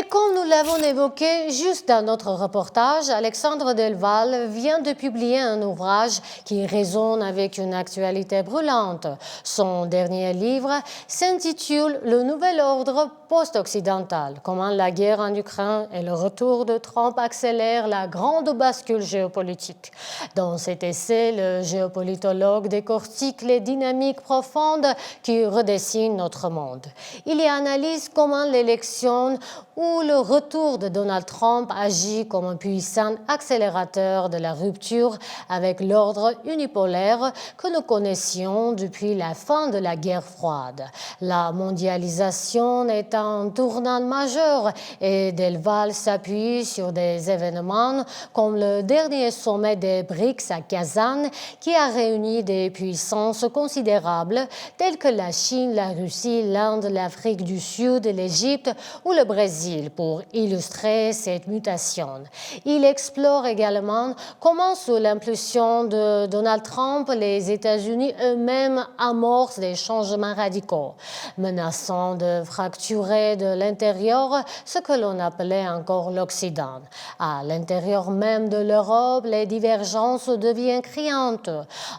Et comme nous l'avons évoqué juste dans notre reportage, Alexandre Delval vient de publier un ouvrage qui résonne avec une actualité brûlante. Son dernier livre s'intitule « Le nouvel ordre post-occidental. Comment la guerre en Ukraine et le retour de Trump accélèrent la grande bascule géopolitique ». Dans cet essai, le géopolitologue décortique les dynamiques profondes qui redessinent notre monde. Il y analyse comment l'élection où le retour de Donald Trump agit comme un puissant accélérateur de la rupture avec l'ordre unipolaire que nous connaissions depuis la fin de la guerre froide. La mondialisation est un tournant majeur et Delval s'appuie sur des événements comme le dernier sommet des BRICS à Kazan qui a réuni des puissances considérables telles que la Chine, la Russie, l'Inde, l'Afrique du Sud, l'Égypte ou le Brésil pour illustrer cette mutation. Il explore également comment, sous l'impulsion de Donald Trump, les États-Unis eux-mêmes amorcent des changements radicaux, menaçant de fracturer de l'intérieur ce que l'on appelait encore l'Occident. À l'intérieur même de l'Europe, les divergences deviennent criantes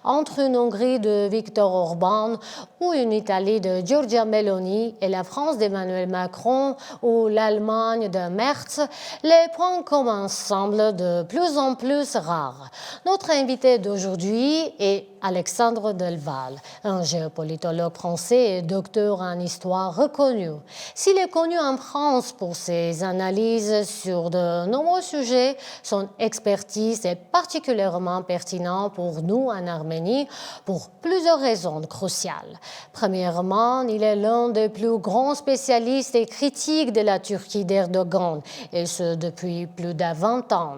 entre une Hongrie de Viktor Orban ou une Italie de Giorgia Meloni et la France d'Emmanuel Macron ou l'Allemagne de Merz, les points communs semblent de plus en plus rares. Notre invité d'aujourd'hui est Alexandre Delval, un géopolitologue français et docteur en histoire reconnu. S'il est connu en France pour ses analyses sur de nombreux sujets, son expertise est particulièrement pertinente pour nous en Arménie pour plusieurs raisons cruciales. Premièrement, il est l'un des plus grands spécialistes et critiques de la Turquie d'Erdogan, et ce depuis plus de 20 ans.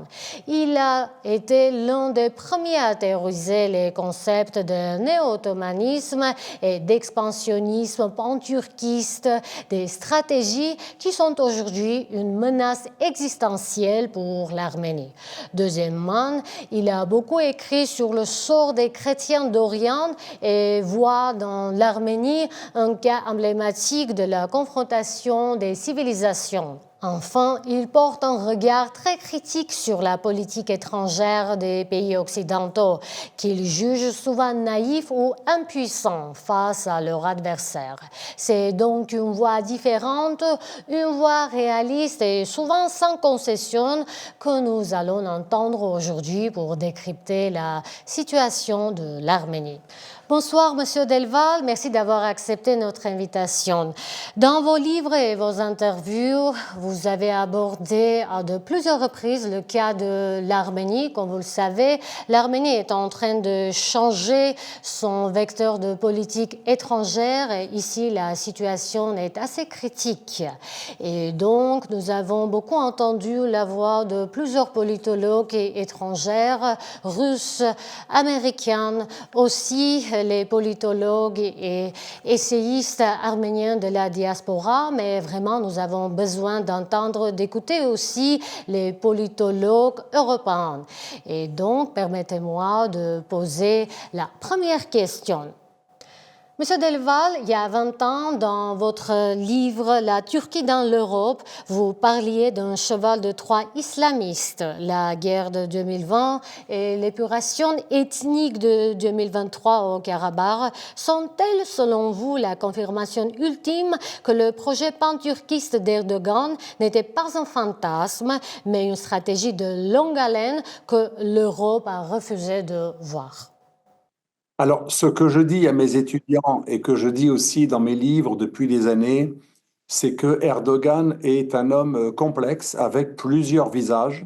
Il a été l'un des premiers à théoriser les concepts de néo-ottomanisme et d'expansionnisme pan-turquiste, des stratégies qui sont aujourd'hui une menace existentielle pour l'Arménie. Deuxièmement, il a beaucoup écrit sur le sort des chrétiens d'Orient et voit dans l'Arménie un cas emblématique de la confrontation des civilisations. Enfin, il porte un regard très critique sur la politique étrangère des pays occidentaux, qu'il juge souvent naïfs ou impuissants face à leurs adversaires. C'est donc une voix différente, une voix réaliste et souvent sans concession que nous allons entendre aujourd'hui pour décrypter la situation de l'Arménie. Bonsoir, Monsieur Delval. Merci d'avoir accepté notre invitation. Dans vos livres et vos interviews, vous avez abordé à de plusieurs reprises le cas de l'Arménie. Comme vous le savez, l'Arménie est en train de changer son vecteur de politique étrangère. Et ici, la situation est assez critique. Et donc, nous avons beaucoup entendu la voix de plusieurs politologues étrangères, russes, américains, aussi les politologues et essayistes arméniens de la diaspora, mais vraiment nous avons besoin d'entendre, d'écouter aussi les politologues européens. Et donc, permettez-moi de poser la première question. Monsieur Delval, il y a 20 ans, dans votre livre « La Turquie dans l'Europe », vous parliez d'un cheval de Troie islamiste. La guerre de 2020 et l'épuration ethnique de 2023 au Karabakh sont-elles, selon vous, la confirmation ultime que le projet pan-turquiste d'Erdogan n'était pas un fantasme, mais une stratégie de longue haleine que l'Europe a refusé de voir? Alors, ce que je dis à mes étudiants et que je dis aussi dans mes livres depuis des années, c'est que Erdogan est un homme complexe avec plusieurs visages.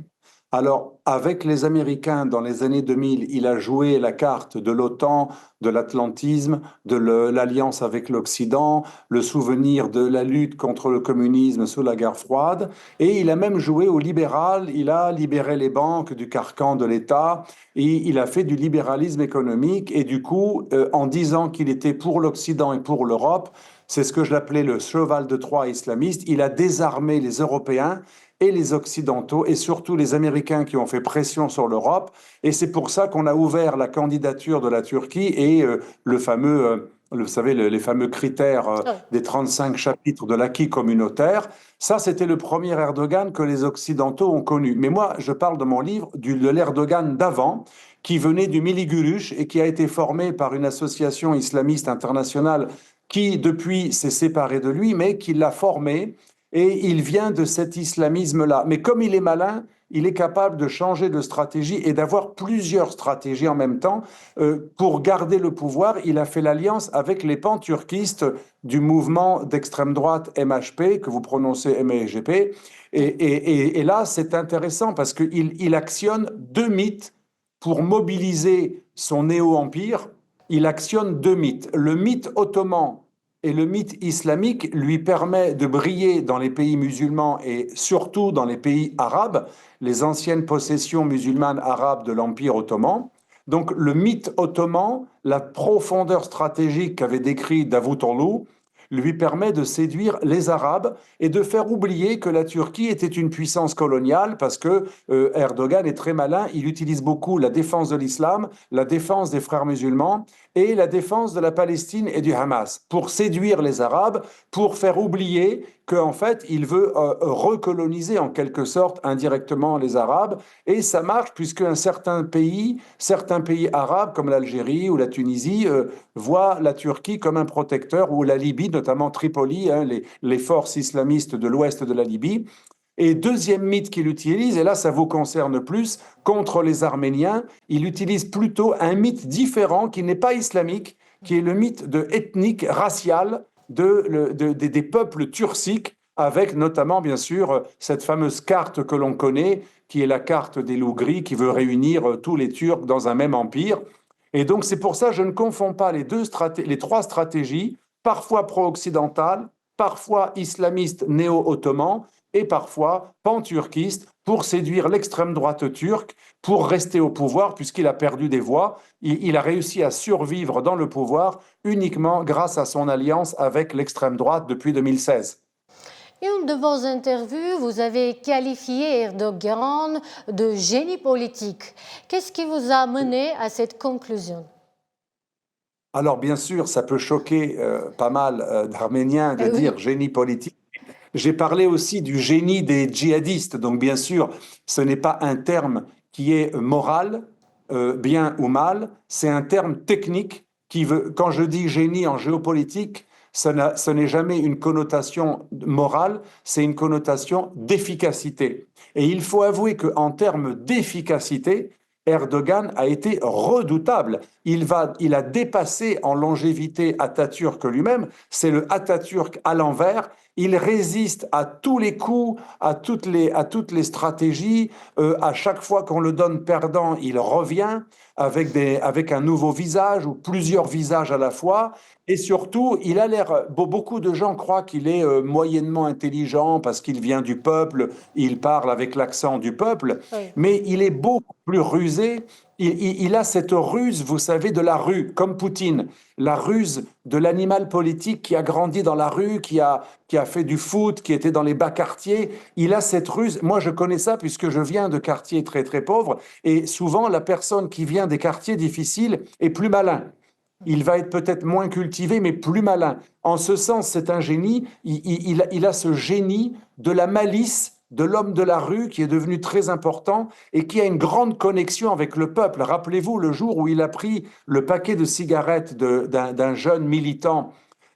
Alors, avec les Américains dans les années 2000, il a joué la carte de l'OTAN, de l'atlantisme, de l'alliance avec l'Occident, le souvenir de la lutte contre le communisme sous la guerre froide. Et il a même joué au libéral, il a libéré les banques du carcan de l'État et il a fait du libéralisme économique. Et du coup, en disant qu'il était pour l'Occident et pour l'Europe, c'est ce que je l'appelais le cheval de Troie islamiste, il a désarmé les Européens et les Occidentaux, et surtout les Américains qui ont fait pression sur l'Europe. Et c'est pour ça qu'on a ouvert la candidature de la Turquie et le fameux vous savez, les fameux critères Ah, des 35 chapitres de l'acquis communautaire. Ça, c'était le premier Erdogan que les Occidentaux ont connu. Mais moi, je parle de mon livre de l'Erdogan d'avant, qui venait du Miligulush et qui a été formé par une association islamiste internationale qui, depuis, s'est séparée de lui, mais qui l'a formé. Et il vient de cet islamisme-là. Mais comme il est malin, il est capable de changer de stratégie et d'avoir plusieurs stratégies en même temps. Pour garder le pouvoir, il a fait l'alliance avec les panturquistes du mouvement d'extrême droite MHP, que vous prononcez MEGP. Et là, c'est intéressant parce qu'il actionne deux mythes pour mobiliser son néo-empire. Il actionne deux mythes. Le mythe ottoman et le mythe islamique lui permet de briller dans les pays musulmans et surtout dans les pays arabes, les anciennes possessions musulmanes arabes de l'Empire ottoman. Donc le mythe ottoman, la profondeur stratégique qu'avait décrit Davutoglu, lui permet de séduire les Arabes et de faire oublier que la Turquie était une puissance coloniale parce que Erdogan est très malin, il utilise beaucoup la défense de l'islam, la défense des frères musulmans et la défense de la Palestine et du Hamas pour séduire les Arabes, pour faire oublier qu'en fait, il veut recoloniser en quelque sorte indirectement les Arabes. Et ça marche puisque certains pays arabes comme l'Algérie ou la Tunisie voient la Turquie comme un protecteur, ou la Libye, notamment Tripoli, hein, les forces islamistes de l'ouest de la Libye. Et deuxième mythe qu'il utilise, et là ça vous concerne plus, contre les Arméniens, il utilise plutôt un mythe différent qui n'est pas islamique, qui est le mythe ethnique, racial des peuples turciques, avec notamment bien sûr cette fameuse carte que l'on connaît, qui est la carte des loups gris, qui veut réunir tous les Turcs dans un même empire. Et donc c'est pour ça que je ne confonds pas les trois stratégies, parfois pro-occidentales, parfois islamistes néo-ottomans, et parfois pan-turquiste pour séduire l'extrême droite turque, pour rester au pouvoir, puisqu'il a perdu des voix. Il a réussi à survivre dans le pouvoir uniquement grâce à son alliance avec l'extrême droite depuis 2016. Et une de vos interviews, vous avez qualifié Erdogan de génie politique. Qu'est-ce qui vous a mené à cette conclusion? Alors bien sûr, ça peut choquer pas mal d'Arméniens de Eh oui. dire génie politique. J'ai parlé aussi du génie des djihadistes. Donc, bien sûr, ce n'est pas un terme qui est moral, bien ou mal. C'est un terme technique qui veut, quand je dis génie en géopolitique, ce n'est jamais une connotation morale, c'est une connotation d'efficacité. Et il faut avouer qu'en termes d'efficacité, Erdogan a été redoutable. Il a dépassé en longévité Atatürk lui-même. C'est le Atatürk à l'envers. Il résiste à tous les coups, à toutes les stratégies. À chaque fois qu'on le donne perdant, il revient avec un nouveau visage ou plusieurs visages à la fois. Et surtout, il a l'air. Beaucoup de gens croient qu'il est moyennement intelligent parce qu'il vient du peuple, il parle avec l'accent du peuple, Oui. mais il est beaucoup plus rusé. Il a cette ruse, vous savez, de la rue, comme Poutine, la ruse de l'animal politique qui a grandi dans la rue, qui a fait du foot, qui était dans les bas quartiers. Il a cette ruse. Moi, je connais ça puisque je viens de quartiers très, très pauvres. Et souvent, la personne qui vient des quartiers difficiles est plus malin. Il va être peut-être moins cultivé, mais plus malin. En ce sens, c'est un génie. Il a ce génie de la malice de l'homme de la rue qui est devenu très important et qui a une grande connexion avec le peuple. Rappelez-vous le jour où il a pris le paquet de cigarettes d'un jeune militant,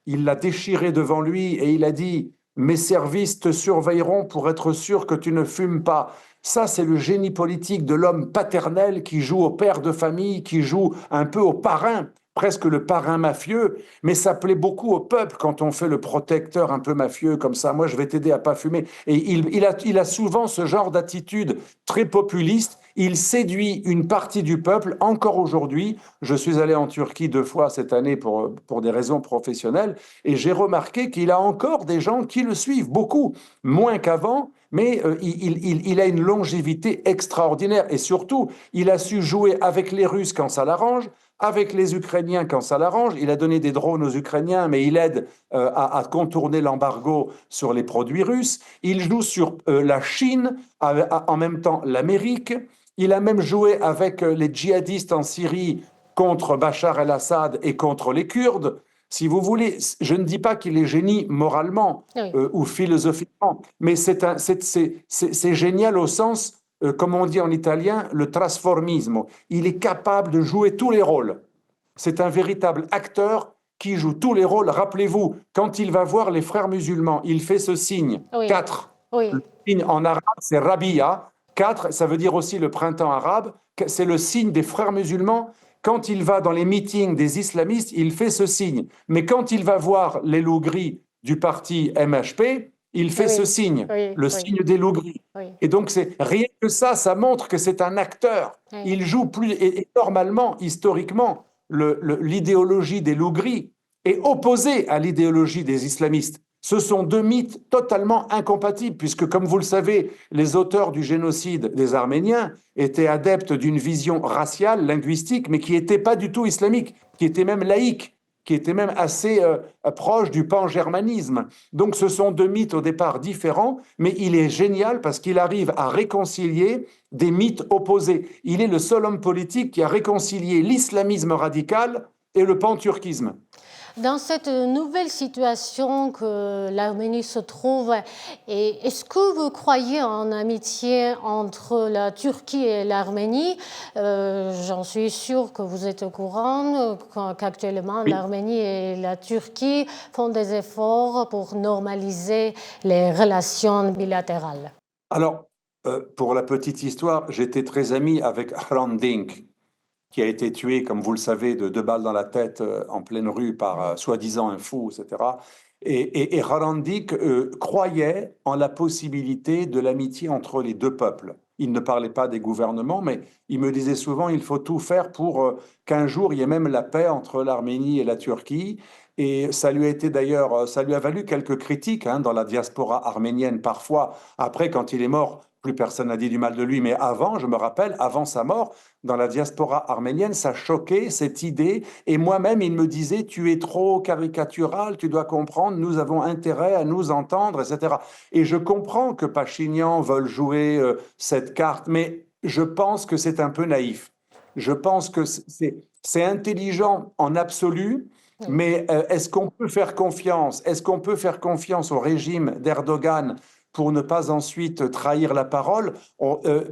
il l'a déchiré devant lui et il a dit: mes services te surveilleront pour être sûr que tu ne fumes pas. Ça, c'est le génie politique de l'homme paternel qui joue au père de famille, qui joue un peu au parrain, presque le parrain mafieux, mais ça plaît beaucoup au peuple quand on fait le protecteur un peu mafieux comme ça. Moi, je vais t'aider à pas fumer. Et il a souvent ce genre d'attitude très populiste. Il séduit une partie du peuple encore aujourd'hui. Je suis allé en Turquie 2 fois cette année pour des raisons professionnelles et j'ai remarqué qu'il a encore des gens qui le suivent, beaucoup, moins qu'avant, mais il a une longévité extraordinaire et surtout, il a su jouer avec les Russes quand ça l'arrange, avec les Ukrainiens quand ça l'arrange. Il a donné des drones aux Ukrainiens, mais il aide à contourner l'embargo sur les produits russes. Il joue sur la Chine, en même temps l'Amérique. Il a même joué avec les djihadistes en Syrie contre Bachar el-Assad et contre les Kurdes. Si vous voulez, je ne dis pas qu'il est génie moralement Oui. ou philosophiquement, mais c'est génial au sens, comme on dit en italien, le trasformismo. Il est capable de jouer tous les rôles. C'est un véritable acteur qui joue tous les rôles. Rappelez-vous, quand il va voir les frères musulmans, il fait ce signe, Oui. 4. Oui. Le signe en arabe, c'est Rabia. 4, ça veut dire aussi le printemps arabe. C'est le signe des frères musulmans. Quand il va dans les meetings des islamistes, il fait ce signe. Mais quand il va voir les loups gris du parti MHP, il fait ce Oui. signe, Oui. le Oui. signe des loups gris. Oui. Et donc, c'est rien que ça montre que c'est un acteur. Oui. Il joue plus. Et normalement, historiquement, l'idéologie des loups gris est opposée à l'idéologie des islamistes. Ce sont deux mythes totalement incompatibles, puisque, comme vous le savez, les auteurs du génocide des Arméniens étaient adeptes d'une vision raciale, linguistique, mais qui n'était pas du tout islamique, qui était même laïque, qui était même assez proche du pan-germanisme. Donc ce sont deux mythes au départ différents, mais il est génial parce qu'il arrive à réconcilier des mythes opposés. Il est le seul homme politique qui a réconcilié l'islamisme radical et le panturquisme. Dans cette nouvelle situation que l'Arménie se trouve, est-ce que vous croyez en amitié entre la Turquie et l'Arménie? J'en suis sûre que vous êtes au courant qu'actuellement Oui. l'Arménie et la Turquie font des efforts pour normaliser les relations bilatérales. Alors, pour la petite histoire, j'étais très ami avec Hrant Dink, qui a été tué, comme vous le savez, de 2 balles dans la tête en pleine rue par soi-disant un fou, etc. Et Hrant Dink croyait en la possibilité de l'amitié entre les deux peuples. Il ne parlait pas des gouvernements, mais il me disait souvent il faut tout faire pour qu'un jour il y ait même la paix entre l'Arménie et la Turquie. Et ça lui a été d'ailleurs, ça lui a valu quelques critiques dans la diaspora arménienne parfois. Après, quand il est mort, plus personne n'a dit du mal de lui, mais avant, je me rappelle, avant sa mort, dans la diaspora arménienne, ça choquait cette idée. Et moi-même, il me disait, tu es trop caricatural, tu dois comprendre, nous avons intérêt à nous entendre, etc. Et je comprends que Pachinian veuille jouer cette carte, mais je pense que c'est un peu naïf. Je pense que c'est intelligent en absolu, Oui. mais est-ce qu'on peut faire confiance? Est-ce qu'on peut faire confiance au régime d'Erdogan pour ne pas ensuite trahir la parole?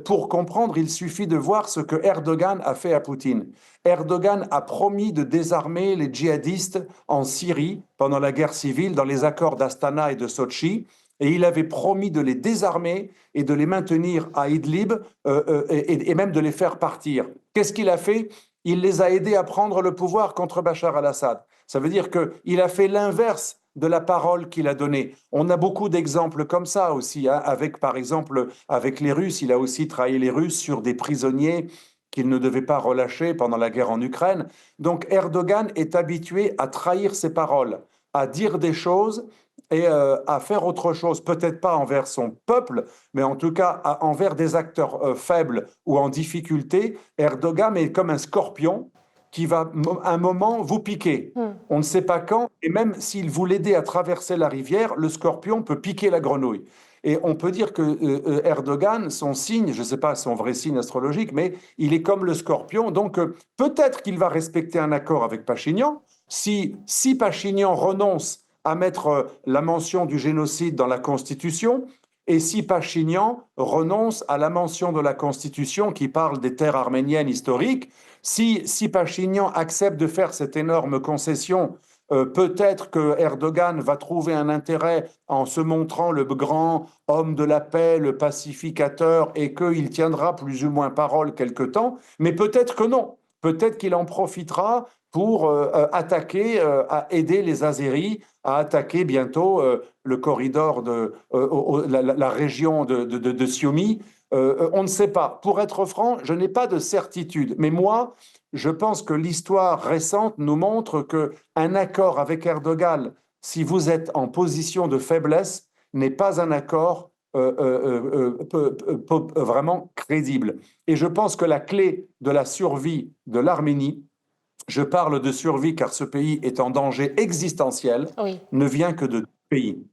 Pour comprendre, il suffit de voir ce que Erdogan a fait à Poutine. Erdogan a promis de désarmer les djihadistes en Syrie pendant la guerre civile dans les accords d'Astana et de Sochi. Et il avait promis de les désarmer et de les maintenir à Idlib et même de les faire partir. Qu'est-ce qu'il a fait? Il les a aidés à prendre le pouvoir contre Bachar al-Assad. Ça veut dire qu'il a fait l'inverse de la parole qu'il a donnée. On a beaucoup d'exemples comme ça aussi, avec par exemple avec les Russes. Il a aussi trahi les Russes sur des prisonniers qu'il ne devait pas relâcher pendant la guerre en Ukraine. Donc Erdogan est habitué à trahir ses paroles, à dire des choses et à faire autre chose, peut-être pas envers son peuple, mais en tout cas envers des acteurs faibles ou en difficulté. Erdogan est comme un scorpion qui va un moment vous piquer. On ne sait pas quand, et même s'il vous l'aidez à traverser la rivière, le scorpion peut piquer la grenouille. Et on peut dire que Erdogan, son signe, je ne sais pas son vrai signe astrologique, mais il est comme le scorpion. Donc peut-être qu'il va respecter un accord avec Pachinian. Si Pachinian renonce à mettre la mention du génocide dans la Constitution, et si Pachinian renonce à la mention de la Constitution qui parle des terres arméniennes historiques, si Pachinian accepte de faire cette énorme concession, peut-être que Erdogan va trouver un intérêt en se montrant le grand homme de la paix, le pacificateur, et qu'il tiendra plus ou moins parole quelque temps, mais peut-être que non. Peut-être qu'il en profitera pour attaquer, à aider les Azéris à attaquer bientôt le corridor la région de Siomi. On ne sait pas. Pour être franc, je n'ai pas de certitude. Mais moi, je pense que l'histoire récente nous montre qu'un accord avec Erdogan, si vous êtes en position de faiblesse, n'est pas un accord vraiment crédible. Et je pense que la clé de la survie de l'Arménie, je parle de survie car ce pays est en danger existentiel, Oui. ne vient que de deux pays.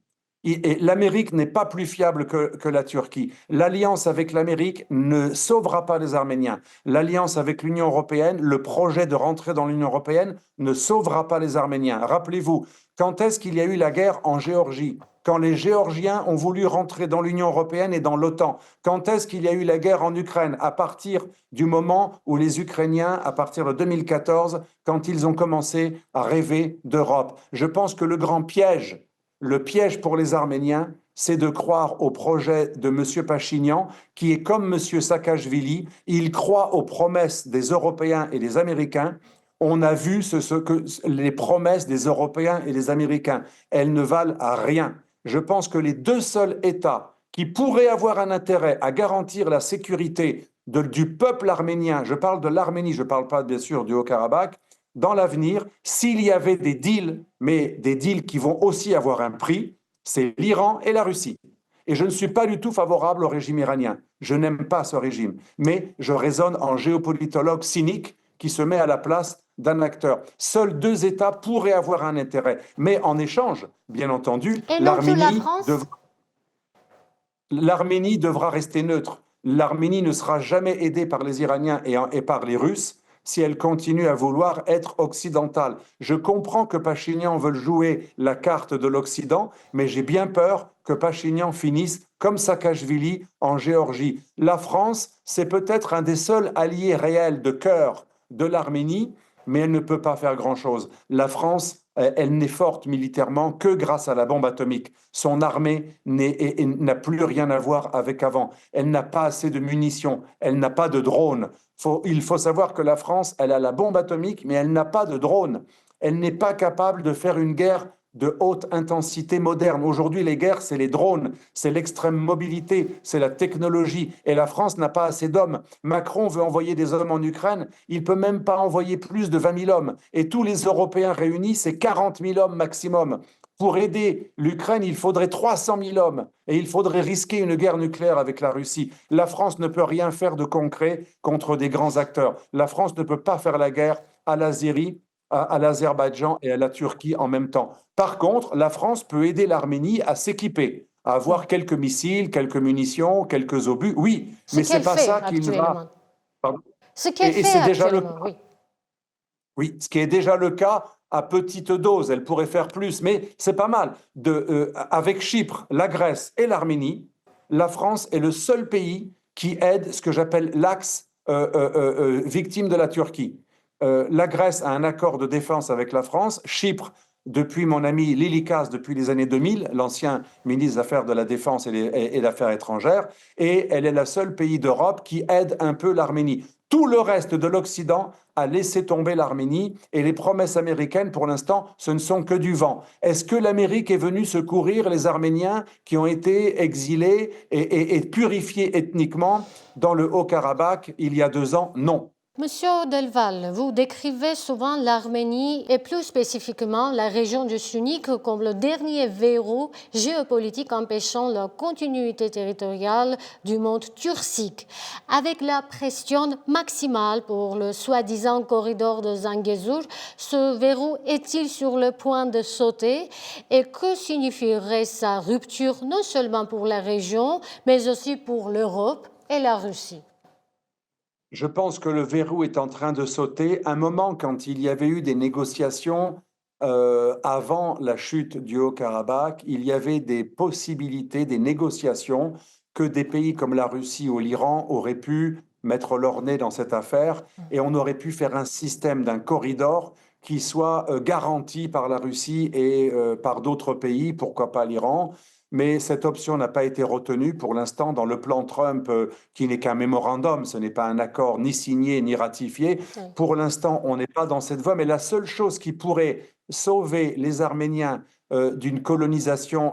Et l'Amérique n'est pas plus fiable que la Turquie. L'alliance avec l'Amérique ne sauvera pas les Arméniens. L'alliance avec l'Union européenne, le projet de rentrer dans l'Union européenne ne sauvera pas les Arméniens. Rappelez-vous, quand est-ce qu'il y a eu la guerre en Géorgie? Quand les Géorgiens ont voulu rentrer dans l'Union européenne et dans l'OTAN. Quand est-ce qu'il y a eu la guerre en Ukraine? À partir du moment où les Ukrainiens, à partir de 2014, quand ils ont commencé à rêver d'Europe. Je pense que le piège pour les Arméniens, c'est de croire au projet de M. Pachinian, qui est comme M. Saakashvili, il croit aux promesses des Européens et des Américains. On a vu que les promesses des Européens et des Américains, elles ne valent à rien. Je pense que les deux seuls États qui pourraient avoir un intérêt à garantir la sécurité du peuple arménien, je parle de l'Arménie, je ne parle pas bien sûr du Haut-Karabakh, dans l'avenir, s'il y avait des deals, mais des deals qui vont aussi avoir un prix, c'est l'Iran et la Russie. Et je ne suis pas du tout favorable au régime iranien. Je n'aime pas ce régime. Mais je raisonne en géopolitologue cynique qui se met à la place d'un acteur. Seuls deux États pourraient avoir un intérêt. Mais en échange, bien entendu, Et non plus la France? l'Arménie devra rester neutre. L'Arménie ne sera jamais aidée par les Iraniens et par les Russes si elle continue à vouloir être occidentale. Je comprends que Pachinian veuille jouer la carte de l'Occident, mais j'ai bien peur que Pachinian finisse comme Saakashvili en Géorgie. La France, c'est peut-être un des seuls alliés réels de cœur de l'Arménie, mais elle ne peut pas faire grand-chose. La France, elle n'est forte militairement que grâce à la bombe atomique. Son armée n'a plus rien à voir avec avant. Elle n'a pas assez de munitions, elle n'a pas de drones. Il faut savoir que la France, elle a la bombe atomique, mais elle n'a pas de drone. Elle n'est pas capable de faire une guerre de haute intensité moderne. Aujourd'hui, les guerres, c'est les drones, c'est l'extrême mobilité, c'est la technologie. Et la France n'a pas assez d'hommes. Macron veut envoyer des hommes en Ukraine, il ne peut même pas envoyer plus de 20 000 hommes. Et tous les Européens réunis, c'est 40 000 hommes maximum. Pour aider l'Ukraine, il faudrait 300 000 hommes et il faudrait risquer une guerre nucléaire avec la Russie. La France ne peut rien faire de concret contre des grands acteurs. La France ne peut pas faire la guerre à l'Azérie, à l'Azerbaïdjan et à la Turquie en même temps. Par contre, la France peut aider l'Arménie à s'équiper, à avoir quelques missiles, quelques munitions, quelques obus. Oui, mais ce n'est pas ça qu'il va. Pardon. Ce qu'elle fait actuellement, oui. Oui, ce qui est déjà le cas à petite dose. Elle pourrait faire plus, mais c'est pas mal. Avec Chypre, la Grèce et l'Arménie, la France est le seul pays qui aide ce que j'appelle l'axe victime de la Turquie. La Grèce a un accord de défense avec la France. Chypre, depuis mon ami Lilikas, depuis les années 2000, l'ancien ministre des Affaires de la Défense et d'Affaires étrangères, et elle est le seul pays d'Europe qui aide un peu l'Arménie. Tout le reste de l'Occident a laissé tomber l'Arménie et les promesses américaines, pour l'instant, ce ne sont que du vent. Est-ce que l'Amérique est venue secourir les Arméniens qui ont été exilés et purifiés ethniquement dans le Haut-Karabakh il y a 2 ans? Non. Monsieur Delval, vous décrivez souvent l'Arménie et plus spécifiquement la région du Sunnique comme le dernier verrou géopolitique empêchant la continuité territoriale du monde turcique. Avec la pression maximale pour le soi-disant corridor de Zangezur, ce verrou est-il sur le point de sauter? Et que signifierait sa rupture non seulement pour la région, mais aussi pour l'Europe et la Russie? Je pense que le verrou est en train de sauter. Un moment, quand il y avait eu des négociations avant la chute du Haut-Karabakh, il y avait des possibilités, des négociations que des pays comme la Russie ou l'Iran auraient pu mettre leur nez dans cette affaire et on aurait pu faire un système d'un corridor qui soit garanti par la Russie et par d'autres pays, pourquoi pas l'Iran. Mais cette option n'a pas été retenue pour l'instant dans le plan Trump, qui n'est qu'un mémorandum, ce n'est pas un accord ni signé ni ratifié. Oui. Pour l'instant, on n'est pas dans cette voie, mais la seule chose qui pourrait sauver les Arméniens d'une colonisation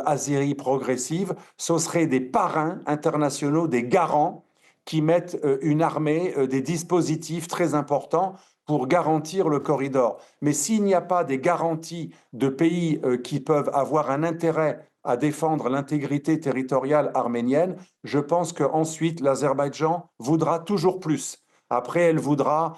azérie progressive, ce serait des parrains internationaux, des garants qui mettent une armée, des dispositifs très importants pour garantir le corridor. Mais s'il n'y a pas des garanties de pays qui peuvent avoir un intérêt à défendre l'intégrité territoriale arménienne, je pense qu'ensuite l'Azerbaïdjan voudra toujours plus. Après, elle voudra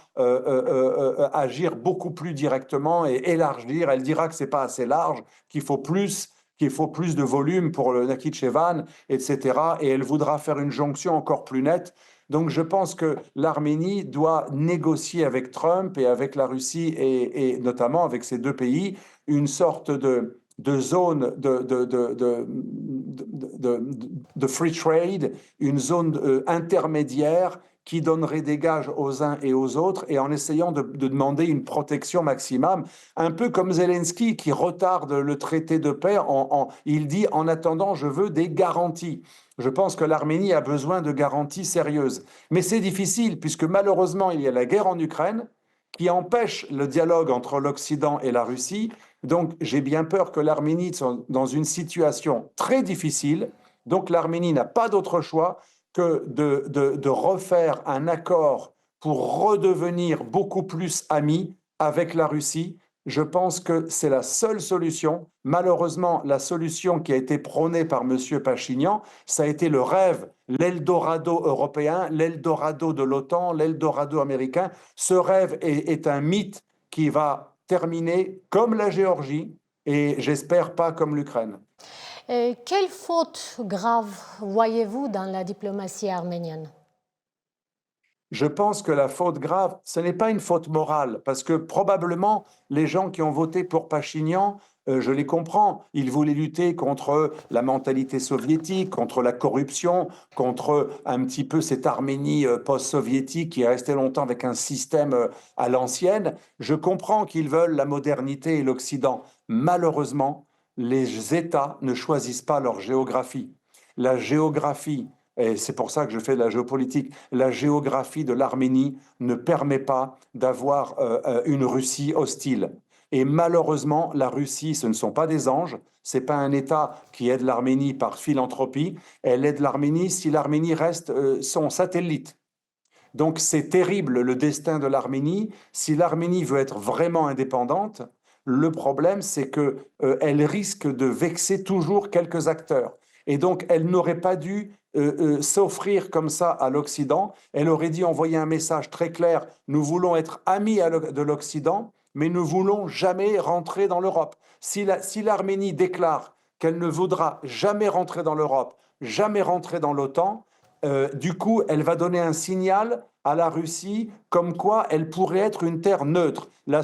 agir beaucoup plus directement et élargir. Elle dira que ce n'est pas assez large, qu'il faut plus qu'il faut plus de volume pour le Nakhichevan, etc. Et elle voudra faire une jonction encore plus nette. Donc je pense que l'Arménie doit négocier avec Trump et avec la Russie et notamment avec ces deux pays une sorte de zone de free trade, une zone intermédiaire qui donnerait des gages aux uns et aux autres et en essayant de demander une protection maximum, un peu comme Zelensky qui retarde le traité de paix, il dit en attendant je veux des garanties. Je pense que l'Arménie a besoin de garanties sérieuses. Mais c'est difficile puisque malheureusement il y a la guerre en Ukraine qui empêche le dialogue entre l'Occident et la Russie. Donc j'ai bien peur que l'Arménie soit dans une situation très difficile. Donc l'Arménie n'a pas d'autre choix que de refaire un accord pour redevenir beaucoup plus amis avec la Russie. Je pense que c'est la seule solution. Malheureusement, la solution qui a été prônée par M. Pachinian, ça a été le rêve, l'Eldorado européen, l'Eldorado de l'OTAN, l'Eldorado américain. Ce rêve est un mythe qui va terminer comme la Géorgie et j'espère pas comme l'Ukraine. Quelle faute grave voyez-vous dans la diplomatie arménienne? Je pense que la faute grave, ce n'est pas une faute morale, parce que probablement les gens qui ont voté pour Pachinian, je les comprends, ils voulaient lutter contre la mentalité soviétique, contre la corruption, contre un petit peu cette Arménie post-soviétique qui est restée longtemps avec un système à l'ancienne. Je comprends qu'ils veulent la modernité et l'Occident. Malheureusement, les États ne choisissent pas leur géographie. La géographie, et c'est pour ça que je fais de la géopolitique, la géographie de l'Arménie ne permet pas d'avoir une Russie hostile. Et malheureusement, la Russie, ce ne sont pas des anges, ce n'est pas un État qui aide l'Arménie par philanthropie, elle aide l'Arménie si l'Arménie reste son satellite. Donc c'est terrible le destin de l'Arménie. Si l'Arménie veut être vraiment indépendante, le problème c'est qu'elle risque de vexer toujours quelques acteurs. Et donc elle n'aurait pas dû s'offrir comme ça à l'Occident. Elle aurait dû envoyer un message très clair, nous voulons être amis de l'Occident, mais nous voulons jamais rentrer dans l'Europe. Si l'Arménie déclare qu'elle ne voudra jamais rentrer dans l'Europe, jamais rentrer dans l'OTAN, du coup, elle va donner un signal à la Russie comme quoi elle pourrait être une terre neutre. Le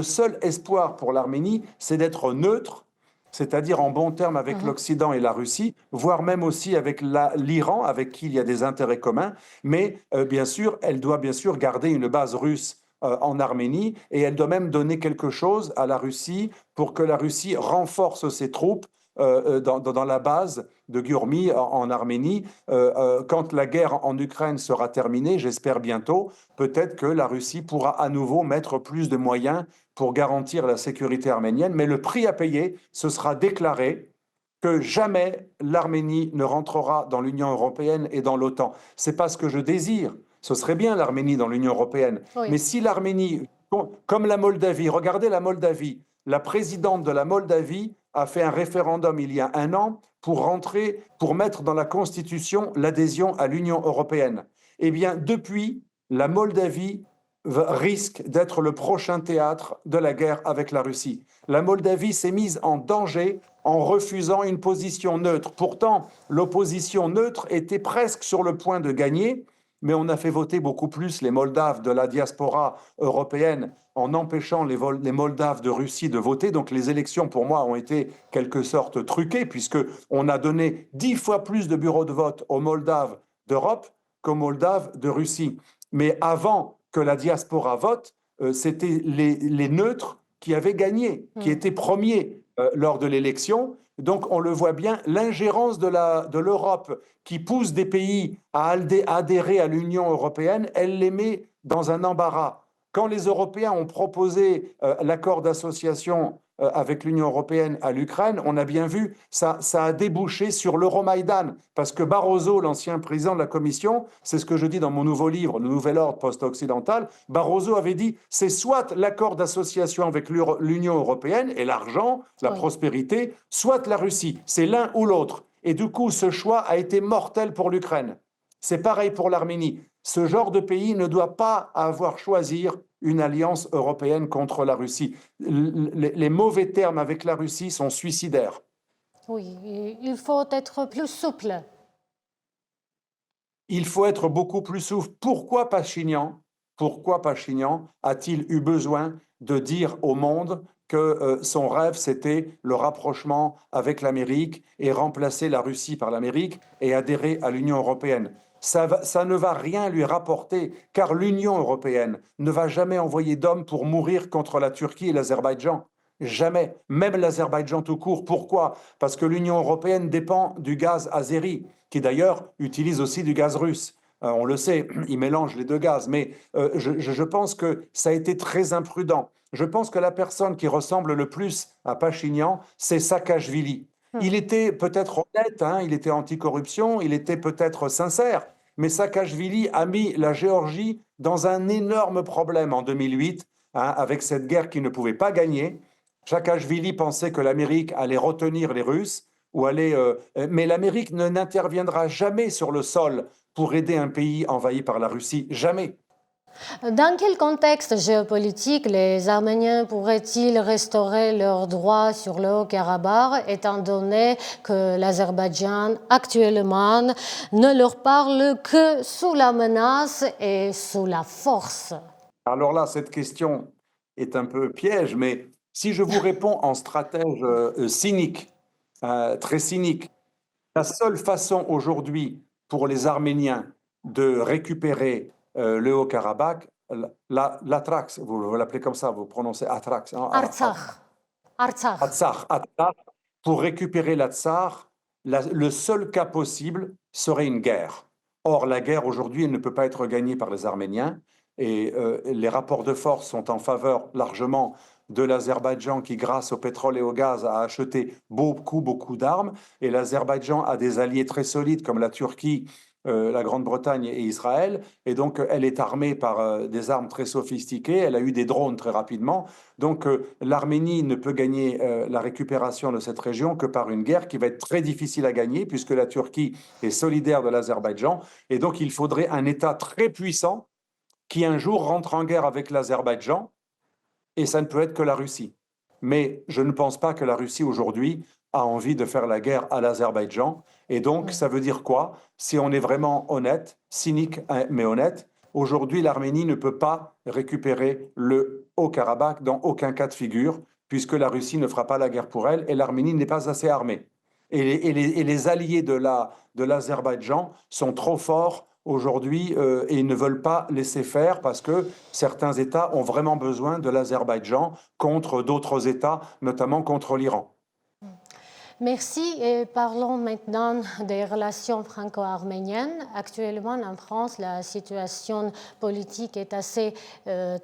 seul espoir pour l'Arménie, c'est d'être neutre, c'est-à-dire en bon terme avec l'Occident et la Russie, voire même aussi avec l'Iran, avec qui il y a des intérêts communs. Mais bien sûr, elle doit bien sûr garder une base russe en Arménie et elle doit même donner quelque chose à la Russie pour que la Russie renforce ses troupes dans la base de Gyurmy en Arménie. Quand la guerre en Ukraine sera terminée, j'espère bientôt, peut-être que la Russie pourra à nouveau mettre plus de moyens pour garantir la sécurité arménienne. Mais le prix à payer, ce sera déclaré que jamais l'Arménie ne rentrera dans l'Union européenne et dans l'OTAN. Ce n'est pas ce que je désire. Ce serait bien l'Arménie dans l'Union européenne. Oui. Mais si l'Arménie, comme la Moldavie, regardez la Moldavie, la présidente de la Moldavie a fait un référendum il y a un an pour mettre dans la Constitution l'adhésion à l'Union européenne. Eh bien, depuis, la Moldavie risque d'être le prochain théâtre de la guerre avec la Russie. La Moldavie s'est mise en danger en refusant une position neutre. Pourtant, l'opposition neutre était presque sur le point de gagner, mais on a fait voter beaucoup plus les Moldaves de la diaspora européenne en empêchant les Moldaves de Russie de voter. Donc les élections, pour moi, ont été quelque sorte truquées, puisqu'on a donné 10 fois plus de bureaux de vote aux Moldaves d'Europe qu'aux Moldaves de Russie. Mais avant que la diaspora vote, c'était les neutres qui avaient gagné, qui étaient premiers lors de l'élection. Donc on le voit bien, l'ingérence de l'Europe qui pousse des pays à adhérer à l'Union européenne, elle les met dans un embarras. Quand les Européens ont proposé l'accord d'association avec l'Union européenne à l'Ukraine, on a bien vu, ça a débouché sur l'Euromaïdan, parce que Barroso, l'ancien président de la Commission, c'est ce que je dis dans mon nouveau livre, Le Nouvel Ordre Post-Occidental, Barroso avait dit, c'est soit l'accord d'association avec l'Union européenne et l'argent, la prospérité, soit la Russie, c'est l'un ou l'autre. Et du coup, ce choix a été mortel pour l'Ukraine. C'est pareil pour l'Arménie. Ce genre de pays ne doit pas avoir choisi une alliance européenne contre la Russie. Les mauvais termes avec la Russie sont suicidaires. Oui, il faut être plus souple. Il faut être beaucoup plus souple. Pourquoi Pachinian a-t-il eu besoin de dire au monde que son rêve, c'était le rapprochement avec l'Amérique et remplacer la Russie par l'Amérique et adhérer à l'Union européenne? Ça ne va rien lui rapporter, car l'Union européenne ne va jamais envoyer d'hommes pour mourir contre la Turquie et l'Azerbaïdjan. Jamais. Même l'Azerbaïdjan tout court. Pourquoi? Parce que l'Union européenne dépend du gaz azéri, qui d'ailleurs utilise aussi du gaz russe. On le sait, ils mélangent les deux gaz, mais je pense que ça a été très imprudent. Je pense que la personne qui ressemble le plus à Pachinian, c'est Saakashvili. Il était peut-être honnête, hein, il était anticorruption, il était peut-être sincère, mais Saakashvili a mis la Géorgie dans un énorme problème en 2008, hein, avec cette guerre qu'il ne pouvait pas gagner. Saakashvili pensait que l'Amérique allait retenir les Russes, mais l'Amérique n'interviendra jamais sur le sol pour aider un pays envahi par la Russie. Jamais. Dans quel contexte géopolitique les Arméniens pourraient-ils restaurer leurs droits sur le Haut-Karabakh, étant donné que l'Azerbaïdjan actuellement ne leur parle que sous la menace et sous la force? Alors là, cette question est un peu piège, mais si je vous réponds en stratège cynique, très cynique, la seule façon aujourd'hui pour les Arméniens de récupérer le Haut-Karabakh, l'Atrax, vous l'appelez comme ça, vous prononcez Atrax, hein, Artsakh. Artsakh. Artsakh, pour récupérer l'Artsakh, le seul cas possible serait une guerre. Or, la guerre aujourd'hui, elle ne peut pas être gagnée par les Arméniens et les rapports de force sont en faveur largement de l'Azerbaïdjan qui, grâce au pétrole et au gaz, a acheté beaucoup d'armes. Et l'Azerbaïdjan a des alliés très solides comme la Turquie, la Grande-Bretagne et Israël. Et donc, elle est armée par des armes très sophistiquées. Elle a eu des drones très rapidement. Donc, l'Arménie ne peut gagner la récupération de cette région que par une guerre qui va être très difficile à gagner puisque la Turquie est solidaire de l'Azerbaïdjan. Et donc, il faudrait un État très puissant qui un jour rentre en guerre avec l'Azerbaïdjan, et ça ne peut être que la Russie. Mais je ne pense pas que la Russie aujourd'hui a envie de faire la guerre à l'Azerbaïdjan. Et donc, ça veut dire quoi? Si on est vraiment honnête, cynique mais honnête, aujourd'hui l'Arménie ne peut pas récupérer le Haut-Karabakh dans aucun cas de figure, puisque la Russie ne fera pas la guerre pour elle et l'Arménie n'est pas assez armée. Et les alliés de l'Azerbaïdjan sont trop forts aujourd'hui et ils ne veulent pas laisser faire parce que certains États ont vraiment besoin de l'Azerbaïdjan contre d'autres États, notamment contre l'Iran. Merci et parlons maintenant des relations franco-arméniennes. Actuellement en France, la situation politique est assez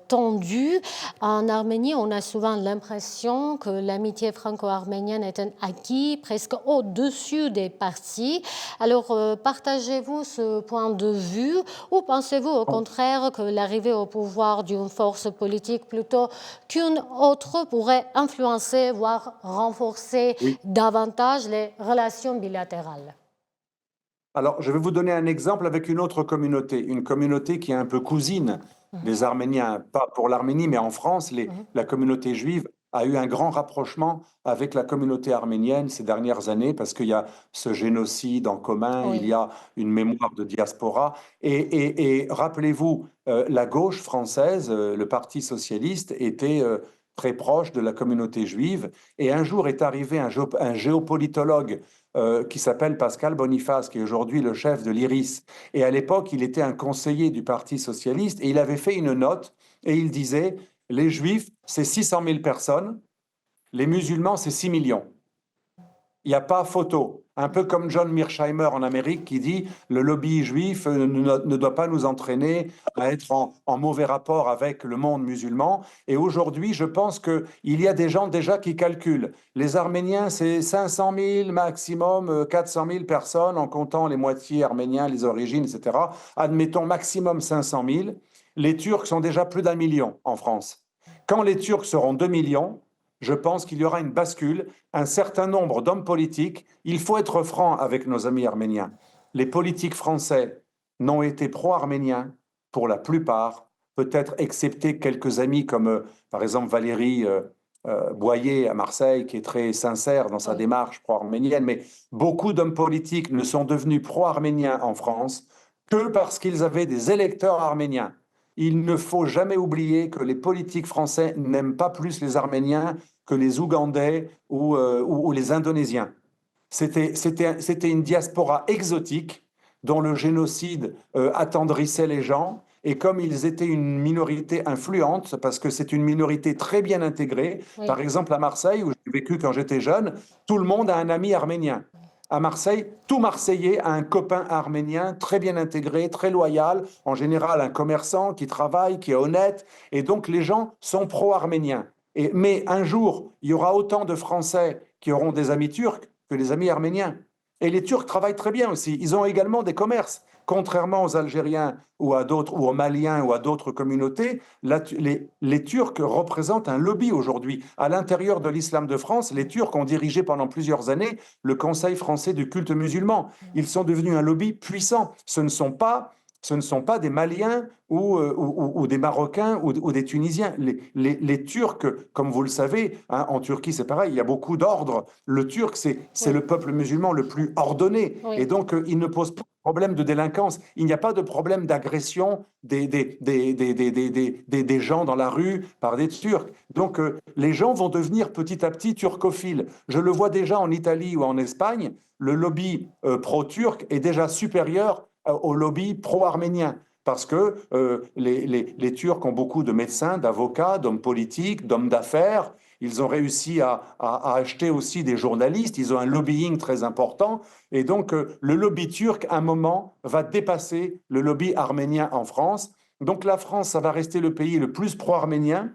tendue. En Arménie, on a souvent l'impression que l'amitié franco-arménienne est un acquis presque au-dessus des partis. Alors, partagez-vous ce point de vue ou pensez-vous au contraire que l'arrivée au pouvoir d'une force politique plutôt qu'une autre pourrait influencer, voire renforcer davantage les relations bilatérales? Alors, je vais vous donner un exemple avec une communauté qui est un peu cousine des Arméniens, pas pour l'Arménie, mais en France, la communauté juive a eu un grand rapprochement avec la communauté arménienne ces dernières années parce qu'il y a ce génocide en commun, Oui. il y a une mémoire de diaspora. Et rappelez-vous, la gauche française, le Parti socialiste, était très proche de la communauté juive. Et un jour est arrivé un géopolitologue qui s'appelle Pascal Boniface, qui est aujourd'hui le chef de l'IRIS. Et à l'époque, il était un conseiller du Parti socialiste et il avait fait une note et il disait, les Juifs, c'est 600 000 personnes, les musulmans, c'est 6 millions. Il n'y a pas photo. Un peu comme John Mearsheimer en Amérique qui dit le lobby juif ne doit pas nous entraîner à être en mauvais rapport avec le monde musulman. Et aujourd'hui, je pense qu'il y a des gens déjà qui calculent. Les Arméniens, c'est 500 000 maximum, 400 000 personnes en comptant les moitiés arméniens, les origines, etc. Admettons maximum 500 000. Les Turcs sont déjà plus d'1 million en France. Quand les Turcs seront 2 millions, je pense qu'il y aura une bascule, un certain nombre d'hommes politiques. Il faut être franc avec nos amis arméniens. Les politiques français n'ont été pro-arméniens pour la plupart, peut-être excepté quelques amis comme par exemple Valérie Boyer à Marseille, qui est très sincère dans sa Oui, démarche pro-arménienne, mais beaucoup d'hommes politiques ne sont devenus pro-arméniens en France que parce qu'ils avaient des électeurs arméniens. Il ne faut jamais oublier que les politiques français n'aiment pas plus les Arméniens que les Ougandais ou les Indonésiens. C'était une diaspora exotique dont le génocide attendrissait les gens. Et comme ils étaient une minorité influente, parce que c'est une minorité très bien intégrée, oui, par exemple à Marseille, où j'ai vécu quand j'étais jeune, tout le monde a un ami arménien. À Marseille, tout Marseillais a un copain arménien très bien intégré, très loyal, en général un commerçant qui travaille, qui est honnête, et donc les gens sont pro-arméniens. Mais un jour, il y aura autant de Français qui auront des amis turcs que les amis arméniens. Et les Turcs travaillent très bien aussi. Ils ont également des commerces. Contrairement aux Algériens ou à d'autres, ou aux Maliens ou à d'autres communautés, les Turcs représentent un lobby aujourd'hui. À l'intérieur de l'islam de France, les Turcs ont dirigé pendant plusieurs années le Conseil français du culte musulman. Ils sont devenus un lobby puissant. Ce ne sont pas des Maliens ou des Marocains ou des Tunisiens. Les Turcs, comme vous le savez, hein, en Turquie c'est pareil, il y a beaucoup d'ordres. Le Turc, c'est oui, le peuple musulman le plus ordonné. Et oui. donc, il ne pose pas de problème de délinquance. Il n'y a pas de problème d'agression des gens dans la rue par des Turcs. Donc, les gens vont devenir petit à petit turcophiles. Je le vois déjà en Italie ou en Espagne, le lobby pro-turc est déjà supérieur au lobby pro-arménien. Parce que les Turcs ont beaucoup de médecins, d'avocats, d'hommes politiques, d'hommes d'affaires. Ils ont réussi à acheter aussi des journalistes. Ils ont un lobbying très important. Et donc, le lobby turc, à un moment, va dépasser le lobby arménien en France. Donc, la France, ça va rester le pays le plus pro-arménien,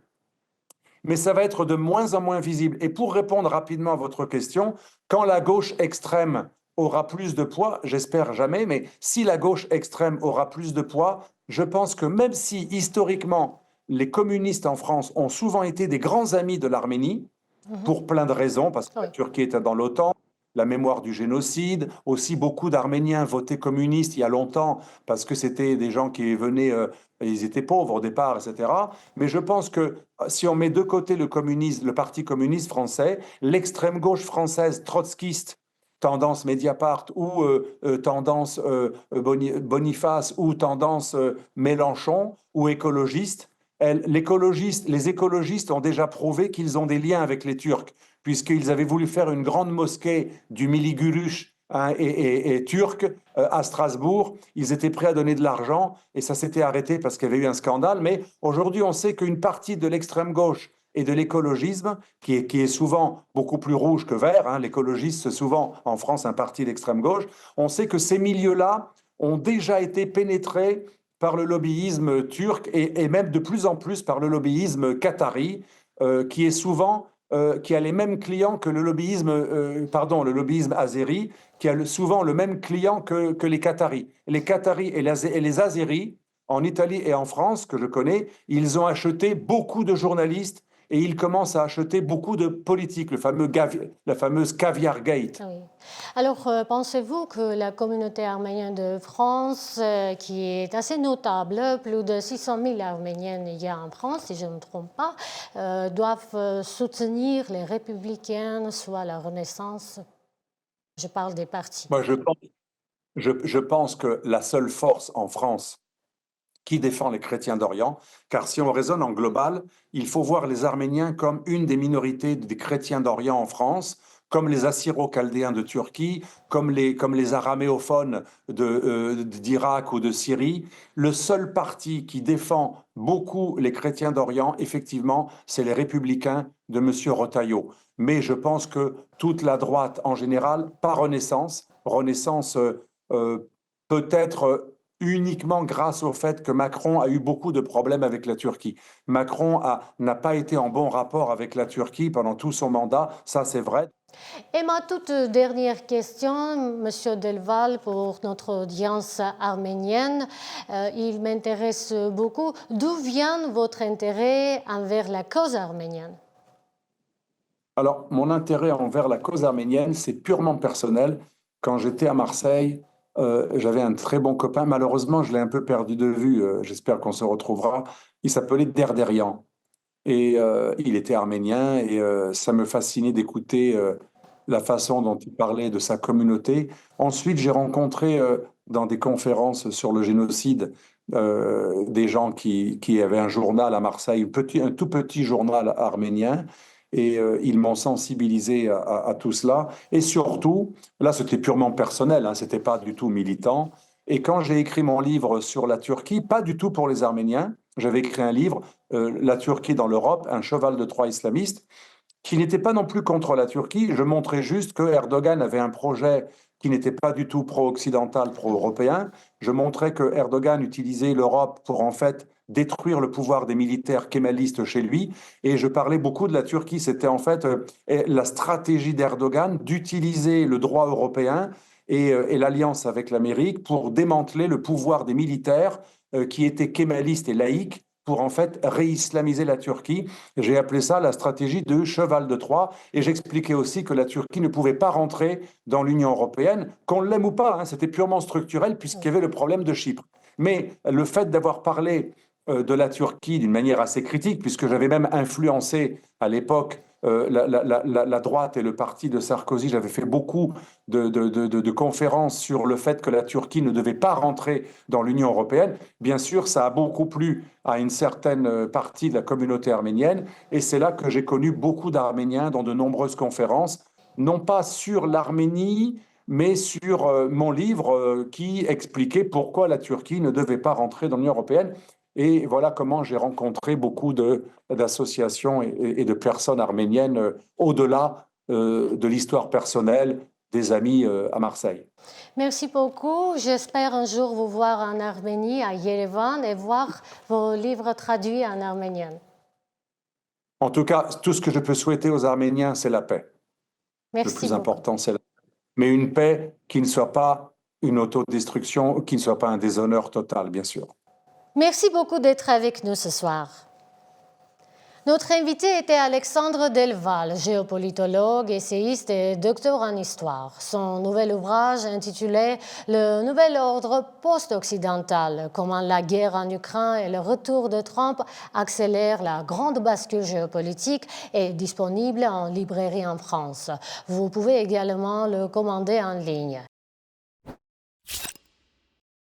mais ça va être de moins en moins visible. Et pour répondre rapidement à votre question, quand la gauche extrême aura plus de poids, j'espère jamais, mais si la gauche extrême aura plus de poids, je pense que même si historiquement les communistes en France ont souvent été des grands amis de l'Arménie, Mhm. pour plein de raisons, parce que la Oui, Turquie était dans l'OTAN, la mémoire du génocide, aussi beaucoup d'Arméniens votaient communistes il y a longtemps, parce que c'était des gens qui venaient, ils étaient pauvres au départ, etc. Mais je pense que si on met de côté le communisme, le Parti communiste français, l'extrême gauche française trotskiste, tendance Mediapart ou tendance Boniface ou tendance Mélenchon ou écologiste, les écologistes ont déjà prouvé qu'ils ont des liens avec les Turcs, puisqu'ils avaient voulu faire une grande mosquée du Mili-Gurush hein, et turc à Strasbourg. Ils étaient prêts à donner de l'argent et ça s'était arrêté parce qu'il y avait eu un scandale. Mais aujourd'hui, on sait qu'une partie de l'extrême gauche et de l'écologisme, qui est souvent beaucoup plus rouge que vert, hein, l'écologiste, c'est souvent en France un parti d'extrême gauche, on sait que ces milieux-là ont déjà été pénétrés par le lobbyisme turc et même de plus en plus par le lobbyisme qatari, qui est souvent qui a les mêmes clients que le lobbyisme azéri, qui a souvent le même client que les Qataris. Les Qataris et les Azéris, en Italie et en France, que je connais, ils ont acheté beaucoup de journalistes et ils commencent à acheter beaucoup de politiques, la fameuse caviar gate. oui. Alors, pensez-vous que la communauté arménienne de France, qui est assez notable, plus de 600 000 Arméniennes il y a en France, si je ne me trompe pas, doivent soutenir les républicains, soit la Renaissance? Je parle des partis. Moi, je pense que la seule force en France qui défend les chrétiens d'Orient, car si on raisonne en global, il faut voir les Arméniens comme une des minorités des chrétiens d'Orient en France, comme les Assyro-Chaldéens de Turquie, comme les araméophones d'Irak ou de Syrie. Le seul parti qui défend beaucoup les chrétiens d'Orient, effectivement, c'est les républicains de M. Retailleau. Mais je pense que toute la droite en général, pas Renaissance peut-être uniquement grâce au fait que Macron a eu beaucoup de problèmes avec la Turquie. N'a pas été en bon rapport avec la Turquie pendant tout son mandat, ça c'est vrai. Et ma toute dernière question, Monsieur Delval, pour notre audience arménienne, il m'intéresse beaucoup. D'où vient votre intérêt envers la cause arménienne? Alors, mon intérêt envers la cause arménienne, c'est purement personnel. Quand j'étais à Marseille, j'avais un très bon copain. Malheureusement, je l'ai un peu perdu de vue. J'espère qu'on se retrouvera. Il s'appelait Derderian. Et il était arménien et ça me fascinait d'écouter la façon dont il parlait de sa communauté. Ensuite, j'ai rencontré dans des conférences sur le génocide des gens qui avaient un journal à Marseille, un tout petit journal arménien. Et ils m'ont sensibilisé à tout cela. Et surtout, là, c'était purement personnel, hein, c'était pas du tout militant. Et quand j'ai écrit mon livre sur la Turquie, pas du tout pour les Arméniens, j'avais écrit un livre, La Turquie dans l'Europe, un cheval de Troie islamiste, qui n'était pas non plus contre la Turquie. Je montrais juste que Erdogan avait un projet qui n'était pas du tout pro-occidental, pro-européen. Je montrais que Erdogan utilisait l'Europe pour en fait détruire le pouvoir des militaires kémalistes chez lui. Et je parlais beaucoup de la Turquie. C'était en fait la stratégie d'Erdogan d'utiliser le droit européen et l'alliance avec l'Amérique pour démanteler le pouvoir des militaires qui étaient kémalistes et laïcs pour en fait réislamiser la Turquie. J'ai appelé ça la stratégie de cheval de Troie et j'expliquais aussi que la Turquie ne pouvait pas rentrer dans l'Union européenne, qu'on l'aime ou pas, hein, c'était purement structurel puisqu'il y avait le problème de Chypre. Mais le fait d'avoir parlé de la Turquie d'une manière assez critique, puisque j'avais même influencé à l'époque la droite et le parti de Sarkozy, j'avais fait beaucoup de conférences sur le fait que la Turquie ne devait pas rentrer dans l'Union européenne. Bien sûr, ça a beaucoup plu à une certaine partie de la communauté arménienne, et c'est là que j'ai connu beaucoup d'Arméniens dans de nombreuses conférences, non pas sur l'Arménie, mais sur mon livre qui expliquait pourquoi la Turquie ne devait pas rentrer dans l'Union européenne. Et voilà comment j'ai rencontré beaucoup d'associations et de personnes arméniennes au-delà de l'histoire personnelle des amis à Marseille. Merci beaucoup. J'espère un jour vous voir en Arménie, à Yerevan, et voir vos livres traduits en arménien. En tout cas, tout ce que je peux souhaiter aux Arméniens, c'est la paix. Le Merci plus beaucoup. important, c'est la paix. Mais une paix qui ne soit pas une autodestruction, qui ne soit pas un déshonneur total, bien sûr. Merci beaucoup d'être avec nous ce soir. Notre invité était Alexandre Delval, géopolitologue, essayiste et docteur en histoire. Son nouvel ouvrage intitulé Le nouvel ordre post-occidental, comment la guerre en Ukraine et le retour de Trump accélèrent la grande bascule géopolitique est disponible en librairie en France. Vous pouvez également le commander en ligne.